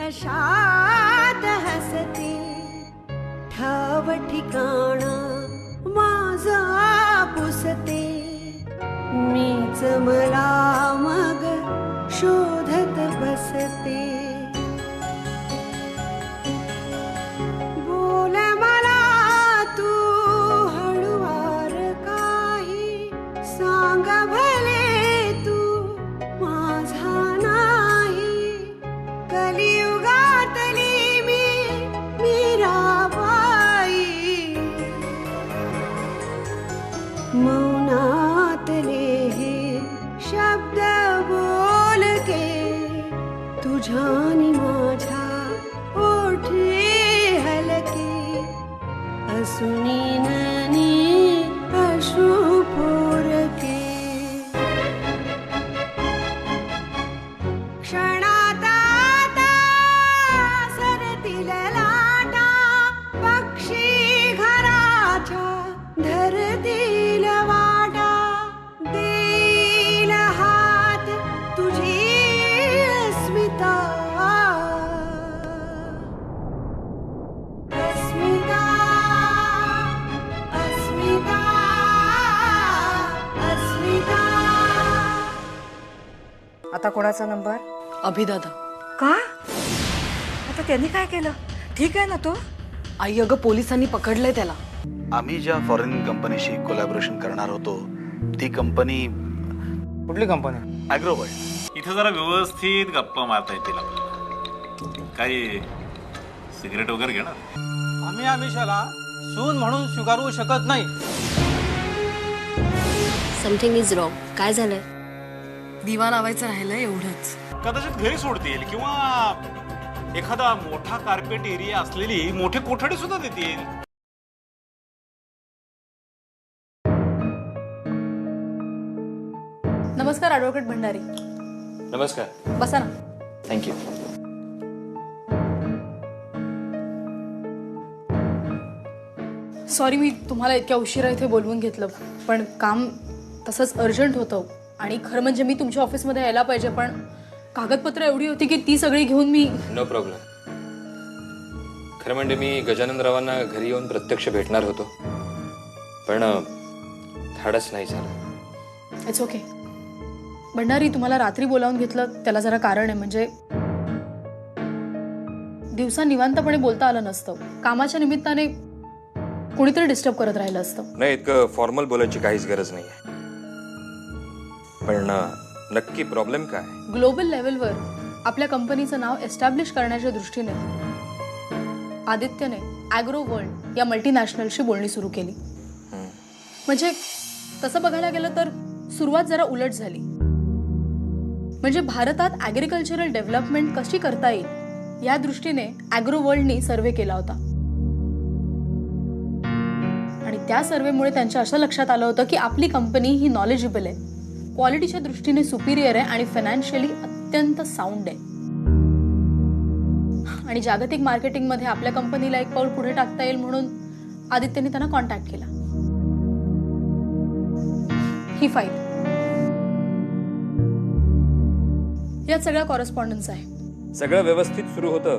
आशात हसते ठाव ठिकाणा माझा पुसते मीच मला मग शोधत बसते बोल मला तू हळुवार काही सांग भले तू माझा नाही कलियुगातली मीराबाई मौनातले हे शब्द बोल के तुझ्यानी माझ्या ओठी हलके असुनी ननी अश्रू पोरके क्षणात आता सरतील लाटा पक्षी घराच्या धरतील वाटा देईल हात तुझी अस्मिता अस्मिता अस्मिता अस्मिता. आता कोणाचा नंबर? अभिदादा. का? आता त्यांनी काय केलं? ठीक आहे ना तो? आई अगं पोलिसांनी पकडलंय त्याला. आम्ही ज्या फॉरेन कंपनीशी कोलॅबोरेशन करणार होतो ती कंपनी. कुठली कंपनी? ॲग्रोवर्ल्ड. इथे जरा व्यवस्थित गप्पा मारता येतील आपल्याला. काही सिगरेट वगैरे घेणार? आम्ही आमिषाला सून म्हणून स्वीकारू शकत नाही. Something is wrong. काय झालंय? दिवा लावायचं राहिलंय एवढंच. कदाचित घरी सोडतील किंवा एखादा मोठा कार्पेट एरिया असलेली मोठे कोठडे सुद्धा देतील. नमस्कार ॲडव्होकेट भंडारी. नमस्कार. बसा ना. थँक्यू. सॉरी मी तुम्हाला इतक्या उशिरा इथे बोलवून घेतलं, पण काम तसंच अर्जंट होतं आणि खरं म्हणजे मी तुमच्या ऑफिसमध्ये यायला पाहिजे, पण कागदपत्र एवढी होती की ती सगळी घेऊन मी. No problem. खरं म्हणजे मी गजाननरावांना घरी येऊन प्रत्यक्ष भेटणार होतो, पण धाडस नाही झालं. It's okay. भंडारी, तुम्हाला रात्री बोलावून घेतलं त्याला जरा कारण आहे. म्हणजे दिवसा निवांतपणे बोलता आलं नसतं. कामाच्या निमित्ताने कोणीतरी डिस्टर्ब करत राहिलं असतं. नाही, इतकं फॉर्मल बोलायची काहीच गरज नाही आहे. पण नक्की प्रॉब्लेम काय? ग्लोबल लेवलवर आपल्या कंपनीचं नाव एस्टॅब्लिश करण्याच्या दृष्टीने आदित्यने ॲग्रो वर्ल्ड या मल्टीनॅशनलशी बोलणी सुरू केली. म्हणजे तसं बघायला गेलं तर सुरुवात जरा उलट झाली. म्हणजे भारतात ॲग्रिकल्चरल डेव्हलपमेंट कशी करता येईल या दृष्टीने ॲग्रो वर्ल्डनी सर्व्हे केला होता आणि त्या सर्व्हेमुळे त्यांच्या असं लक्षात आलं होतं की आपली कंपनी ही नॉलेजेबल आहे, क्वालिटीच्या दृष्टीने सुपिरियर आहे आणि फायनान्शियली अत्यंत साऊंड आहे आणि जागतिक मार्केटिंगमध्ये आपल्या कंपनीला एक पाऊल पुढे टाकता येईल म्हणून आदित्यने त्यांना कॉन्टॅक्ट केला. ही फाईल यात सगळा कॉरेस्पॉन्डन्स आहे. सगळं व्यवस्थित सुरू होतं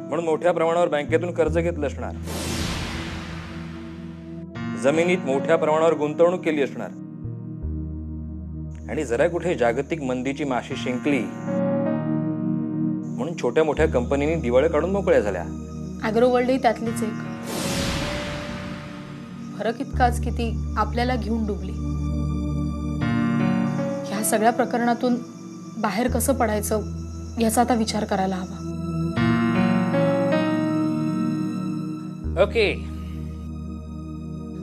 म्हणून मोठ्या प्रमाणावर बँकेतून कर्ज घेतलं असणार, जमिनीत मोठ्या प्रमाणावर गुंतवणूक केली असणार आणि जरा कुठे जागतिक मंदीची माशी शिंकली म्हणून छोट्या मोठ्या कंपनीनी दिवाळे काढून मोकळ्या झाल्या. ॲग्रो वर्ल्ड ही त्यातलीच एक. फरक इतकाच की ती आपल्याला घेऊन डुबली. ह्या सगळ्या प्रकरणातून बाहेर कसं पडायचं याचा आता विचार करायला हवा. ओके,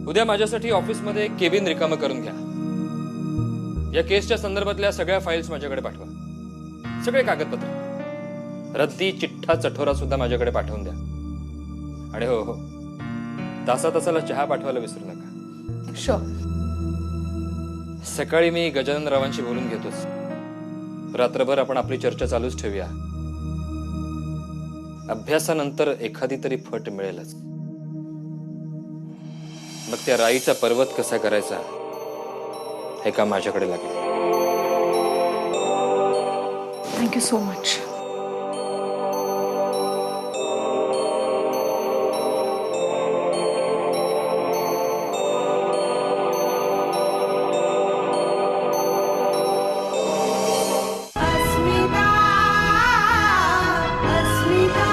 उद्या माझ्यासाठी ऑफिसमध्ये केबिन रिकामं करून घ्या. या केसच्या संदर्भातल्या सगळ्या फाईल्स माझ्याकडे पाठवा. सगळे कागदपत्र, रद्दी, चिठ्ठा, चठोरा सुद्धा माझ्याकडे पाठवून द्या. आणि हो हो, तासाला चहा पाठवायला विसरू नका. शुअर. सकाळी मी गजानन रावांशी बोलून घेतोच. रात्रभर आपण आपली चर्चा चालूच ठेवूया. अभ्यासानंतर एखादी तरी फट मिळेलच. मग त्या राईचा पर्वत कसा करायचा हे काम माझ्याकडे लागेल. Thank you so much. Asmita Asmita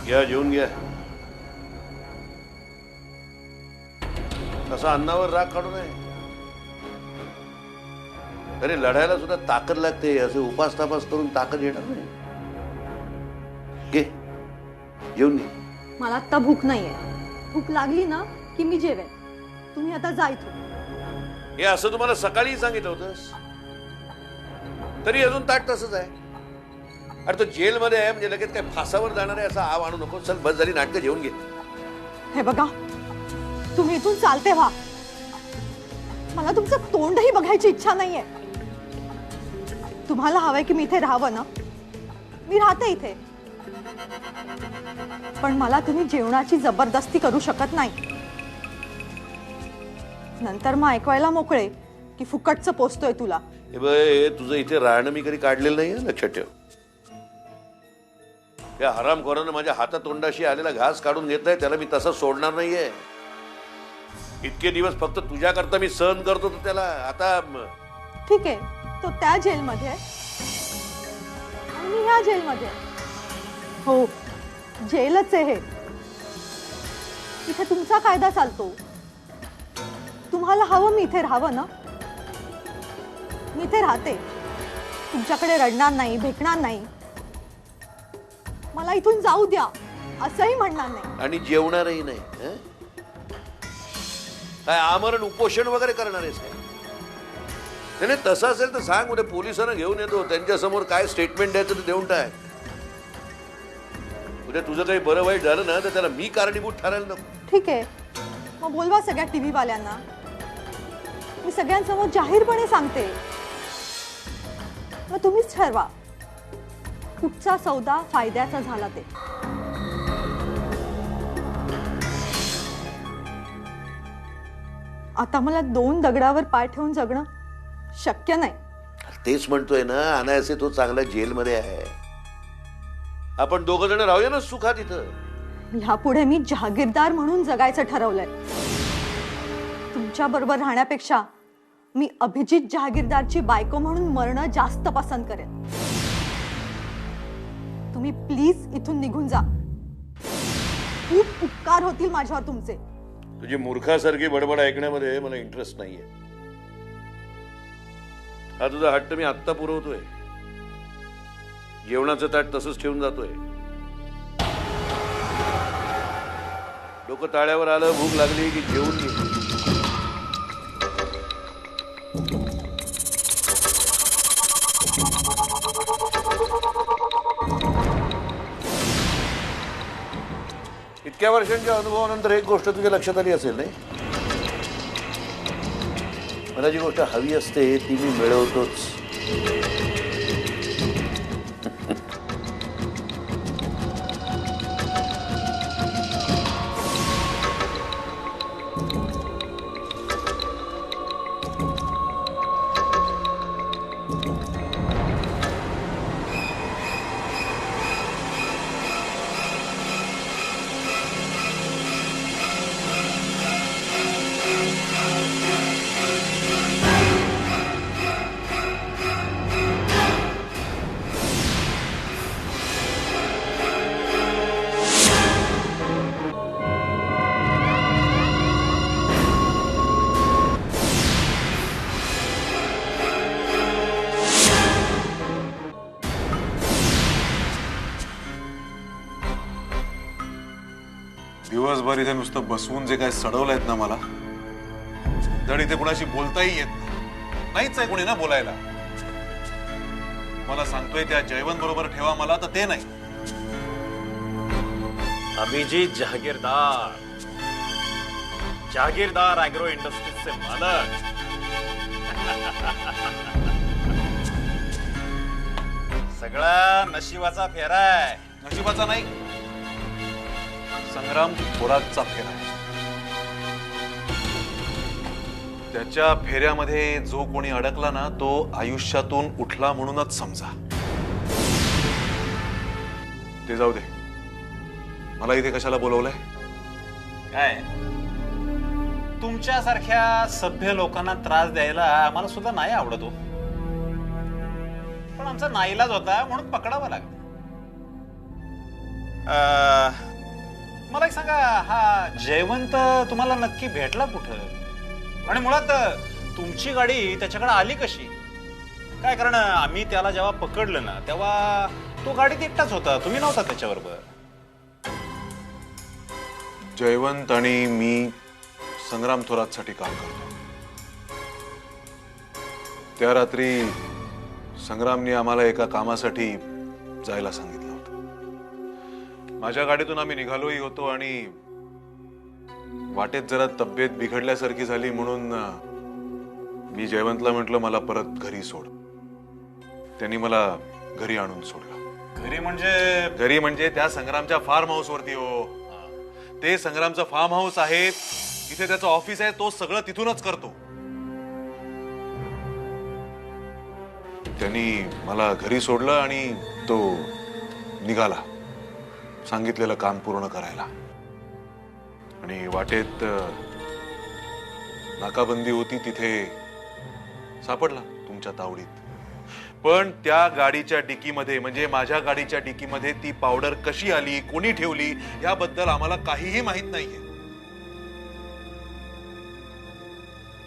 घ्या जेवून घ्या. तसा अन्नावर राग काढू नये. अरे लढायला सुद्धा ताकद लागते. असे उपास तापास करून ताकद येणार नाही. घे जेवून घे. मला आत्ता भूक नाहीये. भूक लागली ना की मी जेवेन. तुम्ही आता जा इथून. हे असं तुम्हाला सकाळी सांगितलं होतंस तरी अजून ताट तसंच आहे. अरे तो जेलमध्ये आहे म्हणजे लगेच काय फासावर जाणार आहे असा आव आणू नको. चल बस झाली नाटकं. जेवून घे. हे बघा तुम्ही इथून चालते व्हा. मला तुमचं तोंडही बघायची इच्छा नाहीये. तुम्हाला हवंय की मी इथे राहावं ना. मी राहते इथे. पण मला तुम्ही जेवणाची जबरदस्ती करू शकत नाही. नंतर मग ऐकवायला मोकळे की फुकटचं पोचतोय तुला. हे बघ हे तुझं इथे राहणं मी कधी काढलेलं नाहीये. लक्षात ठेव. या हरामखोरानं माझ्या हातातोंडाशी आलेला घास काढून घेतलाय. त्याला मी तसं सोडणार नाहीये. इतके दिवस फक्त तुझ्याकरता मी सहन करत होतो त्याला. आता ठीक आहे. तो त्या जेलमध्ये आहे आणि मी ह्या जेलमध्ये आहे. हो जेलच आहे हे. इथे तुमचा कायदा चालतो. तुम्हाला हवं मी इथे राहावं ना. मी इथे राहते. तुमच्याकडे रडणार नाही भेटणार नाही. मला इथून जाऊ द्या असंही म्हणणार नाही. आणि जेवणारही नाही. हं? काय आमरण उपोषण वगैरे करणार आहेस काय? नाही तसं असेल तर सांग. उद्या पोलिसांना घेऊन येतो. त्यांच्या समोर काय स्टेटमेंट द्यायचं ते देऊन टाक. उद्या तुझं काही बरं वाईट झालं ना तर त्याला मी कारणीभूत ठरायला नको. ठीक आहे मग बोलवा सगळ्या टीव्ही वाल्यांना. मी सगळ्यांसमोर जाहीरपणे सांगते. मग तुम्हीच ठरवा कुठचा सौदा फायद्याचा झाला ते. आता मला 2 दगडावर पाय ठेवून जगणं शक्य नाही. तेच म्हणतोय ना. अनायासे तो चांगला जेलमध्ये आहे. आपण दोघ जण राहूया ना सुखात इथं. ह्यापुढे मी जहागीरदार म्हणून जगायचं ठरवलंय. तुमच्या बरोबर राहण्यापेक्षा मी अभिजित जहागीरदारची बायको म्हणून मरणं जास्त पसंत करेन. तुम्ही प्लीज इथून निघून जा. खूप उपकार होतील माझ्यावर तुमचे. तुझी मूर्खासारखी बडबड ऐकण्यामध्ये मला इंटरेस्ट नाहीये. हा तुझा हट्ट मी आत्ता पुरवतोय. जेवणाचं ताट तसंच ठेवून जातोय. डोकं ताळ्यावर आलं. भूक लागली की जेवून घे. इतक्या वर्षांच्या अनुभवानंतर एक गोष्ट तुझ्या लक्षात आली असेल नाही. मला जी गोष्ट हवी असते ती मी मिळवतोच. दिवसभर इथे नुसतं बसवून जे काय सडवलंयत ना मला, धड इथे कुणाशी बोलताही येत नाही. नाहीच आहे कोणी ना बोलायला. मला सांगतोय त्या जयवंत बरोबर ठेवा मला, तर ते नाही. अभिजीत जहागीरदार, जहागीरदार ॲग्रो इंडस्ट्रीजचे मालक. सगळा नशिबाचा फेरा आहे. नशिबाचा नाही, संग्राम थोरातचा फेरा. त्याच्या फेऱ्यामध्ये जो कोणी अडकला ना, तो आयुष्यातून उठला म्हणूनच समजा. ते जाऊ दे, मला इथे कशाला बोलवलंय? काय तुमच्यासारख्या सभ्य लोकांना त्रास द्यायला आम्हाला सुद्धा नाही आवडत हो. पण आमचा नाईलाज होता म्हणून पकडावा लागला. मला एक सांगा, हा जयवंत तुम्हाला नक्की भेटला कुठं? आणि मुळात तुमची गाडी त्याच्याकडे आली कशी काय? कारण आम्ही त्याला जेव्हा पकडलं ना, तेव्हा तो गाडीत एकटाच होता, तुम्ही नव्हता त्याच्याबरोबर. जयवंत आणि मी संग्राम थोरातसाठी काम करतो. त्या रात्री संग्रामने आम्हाला एका कामासाठी जायला सांगितलं होतं. माझ्या गाडीतून आम्ही निघालोही होतो आणि वाटेत जरा तब्येत बिघडल्यासारखी झाली म्हणून मी जयवंतला म्हटलं मला परत घरी सोड. त्यांनी मला घरी आणून सोडलं. घरी म्हणजे त्या संग्रामच्या फार्म हाऊस वरती हो. ते संग्रामचं फार्म हाऊस आहे, तिथे त्याचं ऑफिस आहे, तो सगळं तिथूनच करतो. त्यांनी मला घरी सोडलं आणि तो निघाला सांगितलेलं काम पूर्ण करायला. आणि वाटेत नाकाबंदी होती, तिथे सापडला तुमच्या तावडीत. पण त्या गाडीच्या डिकीमध्ये, म्हणजे माझ्या गाडीच्या डिकीमध्ये ती पावडर कशी आली, कोणी ठेवली, याबद्दल आम्हाला काहीही माहित नाहीये.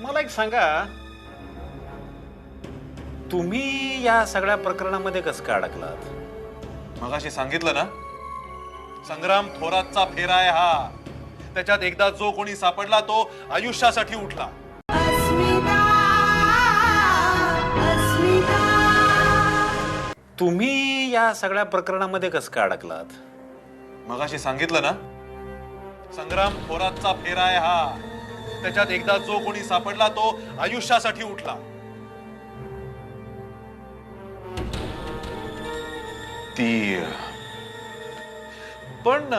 मला एक सांगा, तुम्ही या सगळ्या प्रकरणामध्ये कसं काय अडकलात? मगाशी सांगितलं ना, संग्राम थोरातचा फेरा आहे हा. त्याच्यात एकदा जो कोणी सापडला तो आयुष्यासाठी उठला. तुम्ही या सगळ्या प्रकरणामध्ये कसं काय अडकलात? मगाशी सांगितलं ना, संग्राम थोरातचा फेरा आहे हा. त्याच्यात एकदा जो कोणी सापडला तो आयुष्यासाठी उठला. पण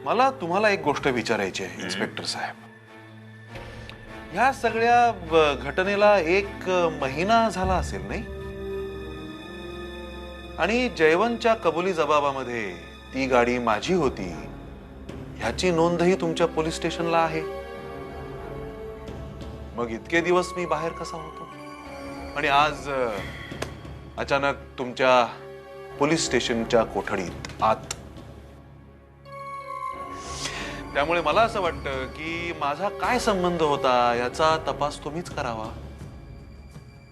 मला तुम्हाला एक गोष्ट विचारायची आहे इन्स्पेक्टर साहेब. ह्या सगळ्या घटनेला 1 महिना झाला असेल नाही? आणि जयवंतच्या कबुली जबाबामध्ये ती गाडी माझी होती ह्याची नोंदही तुमच्या पोलीस स्टेशनला आहे. मग इतके दिवस मी बाहेर कसा होतो? आणि आज अचानक तुमच्या पोलीस स्टेशनच्या कोठडीत आत. त्यामुळे मला असं वाटतं की माझा काय संबंध होता याचा तपास तुम्हीच करावा.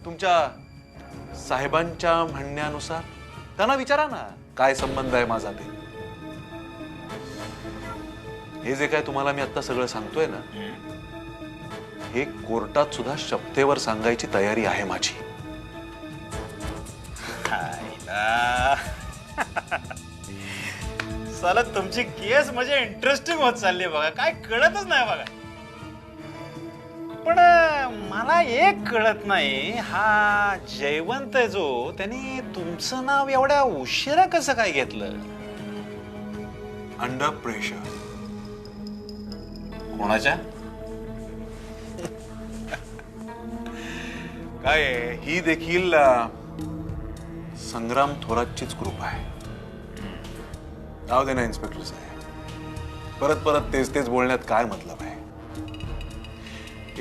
तुमच्या साहेबांच्या म्हणण्यानुसार त्यांना विचारा ना काय संबंध आहे माझा ते. हे जे काय तुम्हाला मी आता सगळं सांगतोय ना, हे कोर्टात सुद्धा शपथेवर सांगायची तयारी आहे माझी. चालत तुमची केस म्हणजे इंटरेस्टिंग होत चालली बघा. काय कळतच नाही बघा. पण मला एक कळत नाही, हा जयवंत आहे जो, त्यांनी तुमचं नाव एवढ्या उशिरा कसं काय घेतलं? Under pressure. कोणाच्या? काय ही देखील संग्राम थोरातचीच ग्रुप आहे. जाऊ दे ना इन्स्पेक्टर साहेब, परत परत तेच तेच बोलण्यात काय मतलब आहे?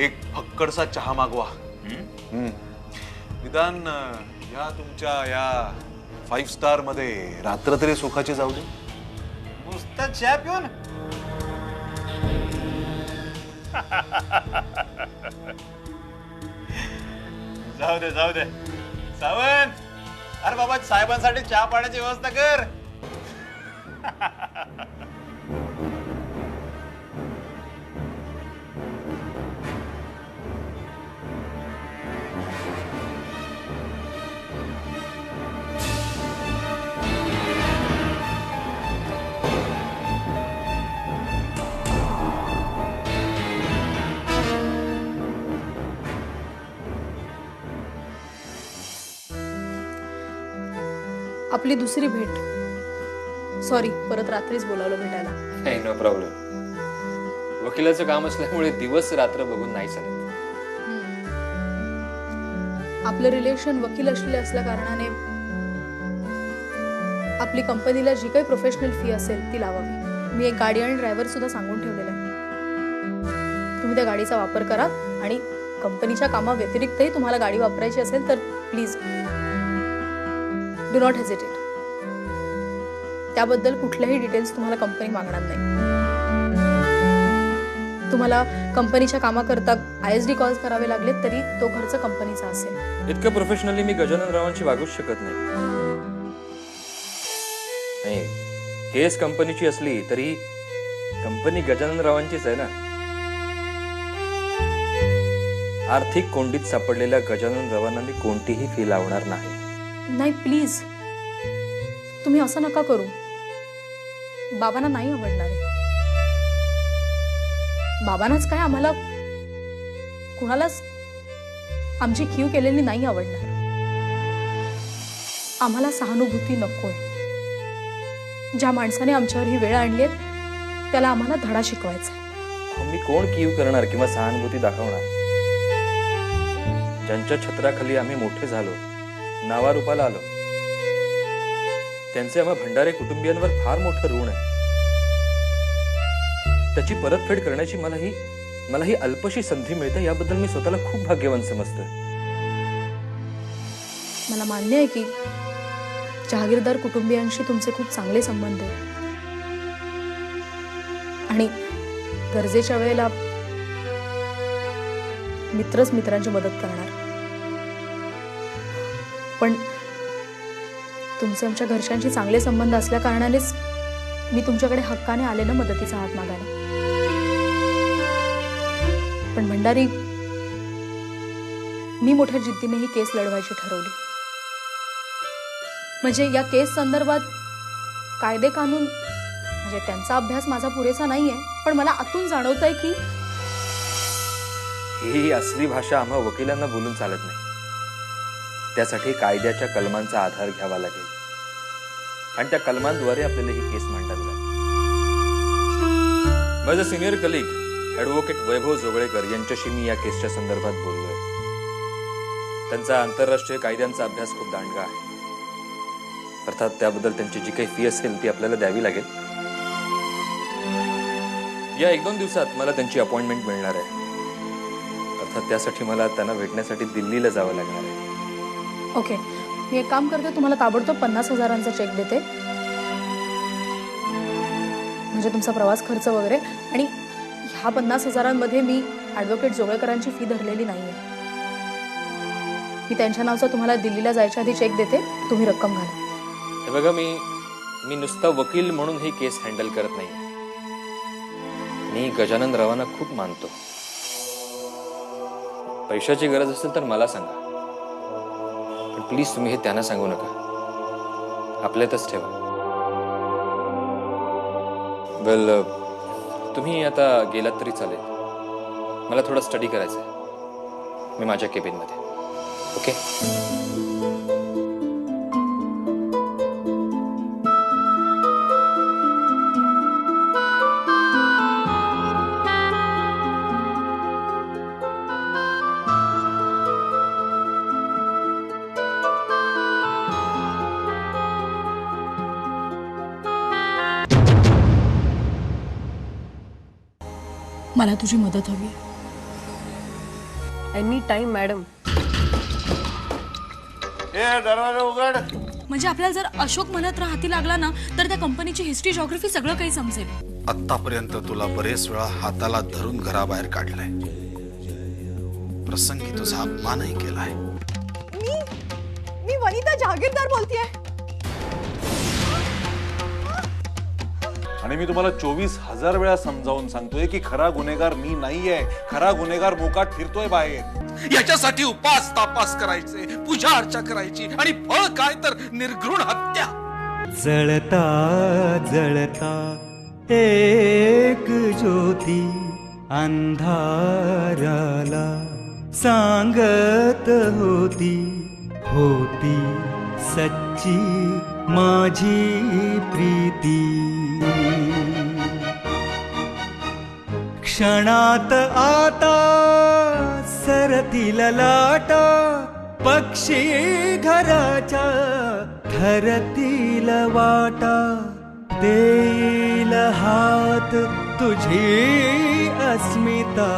एक फक्कडसा चहा मागवा. निदान या तुमच्या या 5 स्टार मध्ये रात्र तरी सुखाची जाऊ दे. नुसतं चहा पिऊन? जाऊ दे जाऊ दे सावंत. अरे बाबा, साहेबांसाठी चहा पाण्याची व्यवस्था कर. आपली दुसरी भेट. सॉरी, परत रात्रीच बोलावलं भेटायला. नाही, नो प्रॉब्लेम. वकिलाचं काम असल्यामुळे दिवस रात्र बघून नाही चालत. आपलं रिलेशन वकील असलेले असल्या कारणाने आपली कंपनीला जी काही प्रोफेशनल फी असेल ती लावावी. मी एक गाडी आणि ड्रायव्हर सुद्धा सांगून ठेवलेला आहे. तुम्ही त्या गाडीचा वापर करा आणि कंपनीच्या कामा व्यतिरिक्तही तुम्हाला गाडी वापरायची असेल तर प्लीज डू नॉट हेजिटेट. त्याबद्दल कुठलेही डिटेल्स तुम्हाला कंपनी मागणार नाही. तुम्हाला कंपनीच्या कामाकरता ISD कॉल्स करावे लागले तरी तो खर्च कंपनीचा असेल. इतकं प्रोफेशनली मी गजानन रावांची वागूच शकत नाही. केस कंपनीची असली तरी कंपनी गजानन रावांचीच आहे ना. आर्थिक कोंडीत सापडलेल्या गजानन रावांना मी कोणतीही फी लावणार नाही. नाही, प्लीज तुम्ही असं नका करू. बाबांना नाही आवडणार आहे. बाबांनाच काय, आम्हाला कुणालाच आमची खीव केलेली नाही आवडणार. आम्हाला सहानुभूती नकोय. ज्या माणसाने आमच्यावर ही वेळ आणली आहे त्याला आम्हाला धडा शिकवायचा आहे. मी कोण कीव करणार किंवा सहानुभूती दाखवणार? ज्यांच्या छत्राखाली आम्ही मोठे झालो, नावारूपाला आलो, त्यांचे आम्हा भंडारे कुटुंबियांवर फार मोठं ऋण आहे. त्याची परतफेड करण्याची मलाही अल्पशी संधी मिळते, याबद्दल मी स्वतःला खूप भाग्यवान समजतो. मला मान्य आहे की जहागीरदार कुटुंबियांशी तुमचे खूप चांगले संबंध आहेत आणि गरजेच्या वेळेला मित्रच मित्रांची मदत करणार. पण तुमचे आमच्या घरच्यांशी चांगले संबंध असल्या कारणानेच मी तुमच्याकडे हक्काने आले ना मदतीचा हात मागायला. पण भंडारी, मी मोठ्या जिद्दीने ही केस लढवायची ठरवली. म्हणजे या केस संदर्भात कायदे कानून म्हणजे त्यांचा अभ्यास माझा पुरेसा नाहीये, पण मला आतून जाणवतंय की ही असली भाषा आम्हा वकिलांना बोलून चालत नाही. त्यासाठी कायद्याच्या कलमांचा आधार घ्यावा लागेल आणि त्या कलमांद्वारे आपल्याला ही केस मांडावी लागेल. माझा सिनियर कलीग ॲडव्होकेट वैभव जोगळेकर यांच्याशी मी या केसच्या संदर्भात बोललोय. त्यांचा आंतरराष्ट्रीय कायद्यांचा अभ्यास खूप दांडगा आहे. अर्थात त्याबद्दल त्यांची जी काही फी असेल ती आपल्याला द्यावी लागेल. या 1-2 दिवसात मला त्यांची अपॉइंटमेंट मिळणार आहे. अर्थात त्यासाठी मला त्यांना भेटण्यासाठी दिल्लीला जावं लागणार आहे. ओके, मी एक काम करते, तुम्हाला ताबडतोब 50,000चा चेक देते, म्हणजे तुमचा प्रवास खर्च वगैरे. आणि ह्या 50,000मध्ये मी ॲडव्होकेट जोगळेकरांची फी धरलेली नाहीये. मी त्यांच्या नावचा तुम्हाला दिल्लीला जायच्या आधी चेक देते, तुम्ही रक्कम घाला. हे बघा, मी नुसता वकील म्हणून ही केस हँडल करत नाही. मी गजानन रावांना खूप मानतो. पैशाची गरज असेल तर मला सांगा, पण प्लीज तुम्ही हे त्यांना सांगू नका. आपल्यातच ठेवा. वेल, तुम्ही आता गेलात तरी चालेल. मला थोडा स्टडी करायचा आहे. मी माझ्या केबिनमध्ये. ओके? मला तुझी मदत हवी आहे. Any time madam. दरवाजा उघड. म्हणजे आपल्याला जर अशोक म्हणत हाती लागला ना तर त्या कंपनीची हिस्ट्री, जॉग्रफी सगळं काही समजेल. आतापर्यंत तुला बरेच वेळा हाताला धरून घराबाहेर काढलंय. प्रसंगी तुझा अपमानही केलाय. मी वनिता जहागीरदार बोलतेय. आणि मी तुम्हाला 24,000 वेळा समजावून सांगतोय की खरा गुन्हेगार मी नाहीये. खरा गुन्हेगार मोकाट फिरतोय बाहेर. याच्यासाठी उपास तापास करायचे, पूजा अर्चा करायची आणि फळ काय तर निर्घृण हत्या. जळता जळता एक ज्योती अंधाराला सांगत होती, होती सच्ची माझी प्रीती क्षणात आता सरतील लाटा पक्षी घराच्या ठरतील वाटा देईल हात तुझी अस्मिता